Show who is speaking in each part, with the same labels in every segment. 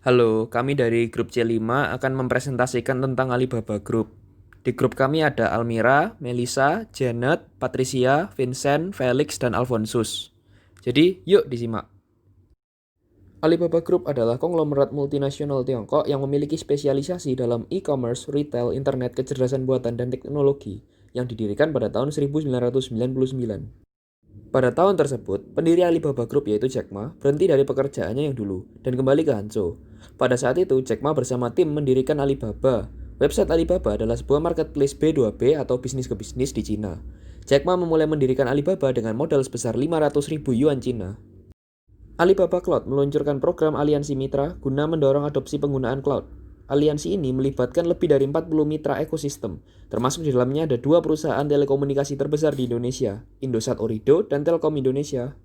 Speaker 1: Halo, kami dari grup C5 akan mempresentasikan tentang Alibaba Group. Di grup kami ada Almira, Melisa, Janet, Patricia, Vincent, Felix, dan Alfonsus. Jadi, yuk disimak. Alibaba Group adalah konglomerat multinasional Tiongkok yang memiliki spesialisasi dalam e-commerce, retail, internet, kecerdasan buatan, dan teknologi yang didirikan pada tahun 1999. Pada tahun tersebut, pendiri Alibaba Group yaitu Jack Ma berhenti dari pekerjaannya yang dulu dan kembali ke Hangzhou. Pada saat itu, Jack Ma bersama tim mendirikan Alibaba. Website Alibaba adalah sebuah marketplace B2B atau bisnis ke bisnis di Cina. Jack Ma memulai mendirikan Alibaba dengan modal sebesar 500.000 yuan Cina. Alibaba Cloud meluncurkan program aliansi mitra guna mendorong adopsi penggunaan cloud. Aliansi ini melibatkan lebih dari 40 mitra ekosistem, termasuk di dalamnya ada dua perusahaan telekomunikasi terbesar di Indonesia, Indosat Ooredoo dan Telkom Indonesia.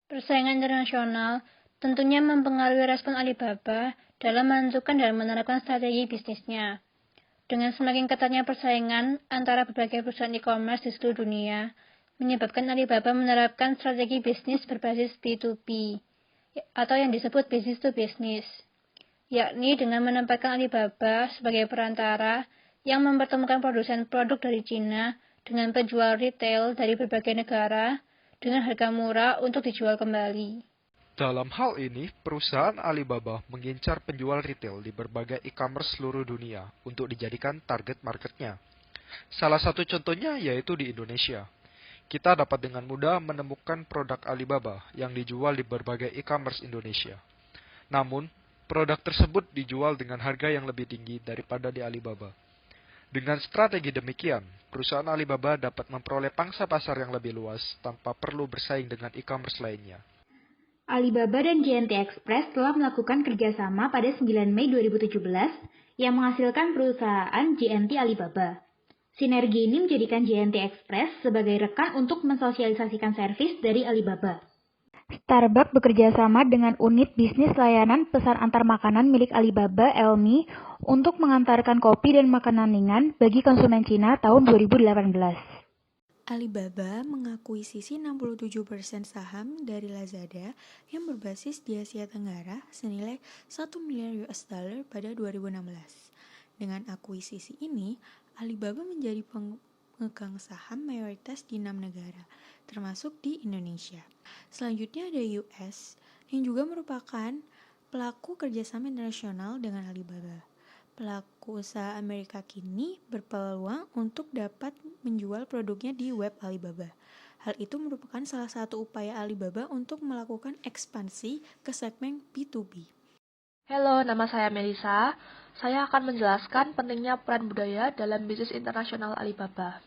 Speaker 2: Persaingan internasional tentunya mempengaruhi respon Alibaba dalam menentukan dan menerapkan strategi bisnisnya. Dengan semakin ketatnya persaingan antara berbagai perusahaan e-commerce di seluruh dunia, menyebabkan Alibaba menerapkan strategi bisnis berbasis B2B, atau yang disebut business to business, yakni dengan menempatkan Alibaba sebagai perantara yang mempertemukan produsen produk dari Cina dengan penjual retail dari berbagai negara dengan harga murah untuk dijual kembali.
Speaker 3: Dalam hal ini, perusahaan Alibaba mengincar penjual retail di berbagai e-commerce seluruh dunia untuk dijadikan target marketnya. Salah satu contohnya yaitu di Indonesia. Kita dapat dengan mudah menemukan produk Alibaba yang dijual di berbagai e-commerce Indonesia. Namun, produk tersebut dijual dengan harga yang lebih tinggi daripada di Alibaba. Dengan strategi demikian, perusahaan Alibaba dapat memperoleh pangsa pasar yang lebih luas tanpa perlu bersaing dengan e-commerce lainnya.
Speaker 4: Alibaba dan JNT Express telah melakukan kerjasama pada 9 Mei 2017 yang menghasilkan perusahaan JNT Alibaba. Sinergi ini menjadikan JNT Express sebagai rekan untuk mensosialisasikan servis dari Alibaba. Starbucks bekerja sama dengan unit bisnis layanan pesan antar makanan milik Alibaba, Elmi, untuk mengantarkan kopi dan makanan ringan bagi konsumen Cina tahun 2018.
Speaker 5: Alibaba mengakuisisi 67% saham dari Lazada yang berbasis di Asia Tenggara senilai 1 miliar US dollar pada 2016. Dengan akuisisi ini, Alibaba menjadi pemegang saham mayoritas di 6 negara, termasuk di Indonesia. Selanjutnya ada US, yang juga merupakan pelaku kerjasama internasional dengan Alibaba. Pelaku usaha Amerika kini berpeluang untuk dapat menjual produknya di web Alibaba. Hal itu merupakan salah satu upaya Alibaba untuk melakukan ekspansi ke segmen B2B.
Speaker 6: Halo, nama saya Melisa. Saya akan menjelaskan pentingnya peran budaya dalam bisnis internasional Alibaba.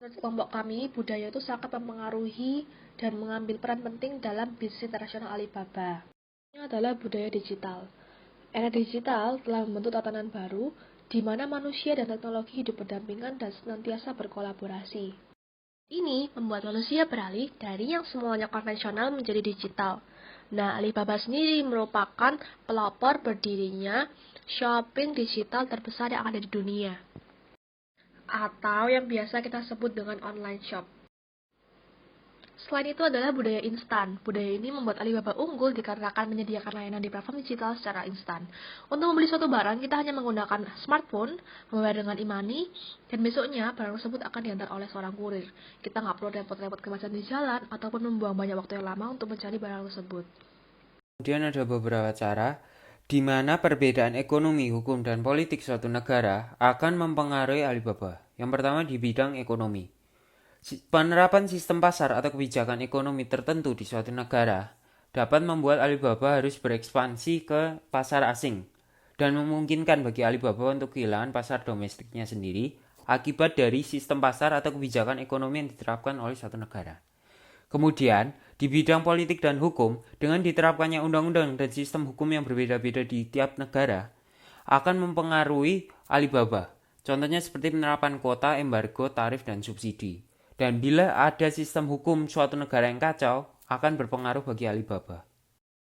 Speaker 6: Menurut kelompok kami, budaya itu sangat mempengaruhi dan mengambil peran penting dalam bisnis internasional Alibaba. Ini adalah budaya digital. Era digital telah membentuk tatanan baru di mana manusia dan teknologi hidup berdampingan dan senantiasa berkolaborasi. Ini membuat manusia beralih dari yang semuanya konvensional menjadi digital. Nah, Alibaba sendiri merupakan pelopor berdirinya shopping digital terbesar yang ada di dunia, atau yang biasa kita sebut dengan online shop. Selain itu adalah budaya instan. Budaya ini membuat Alibaba unggul dikarenakan menyediakan layanan di platform digital secara instan. Untuk membeli suatu barang, kita hanya menggunakan smartphone, membayar dengan e-money, dan besoknya barang tersebut akan diantar oleh seorang kurir. Kita nggak perlu repot-repot kemacetan di jalan, ataupun membuang banyak waktu yang lama untuk mencari barang tersebut.
Speaker 7: Kemudian ada beberapa cara di mana perbedaan ekonomi, hukum, dan politik suatu negara akan mempengaruhi Alibaba. Yang pertama di bidang ekonomi. Penerapan sistem pasar atau kebijakan ekonomi tertentu di suatu negara dapat membuat Alibaba harus berekspansi ke pasar asing dan memungkinkan bagi Alibaba untuk kehilangan pasar domestiknya sendiri akibat dari sistem pasar atau kebijakan ekonomi yang diterapkan oleh suatu negara. Kemudian, di bidang politik dan hukum, dengan diterapkannya undang-undang dan sistem hukum yang berbeda-beda di tiap negara, akan mempengaruhi Alibaba. Contohnya seperti penerapan kuota, embargo, tarif, dan subsidi. Dan bila ada sistem hukum suatu negara yang kacau, akan berpengaruh bagi Alibaba.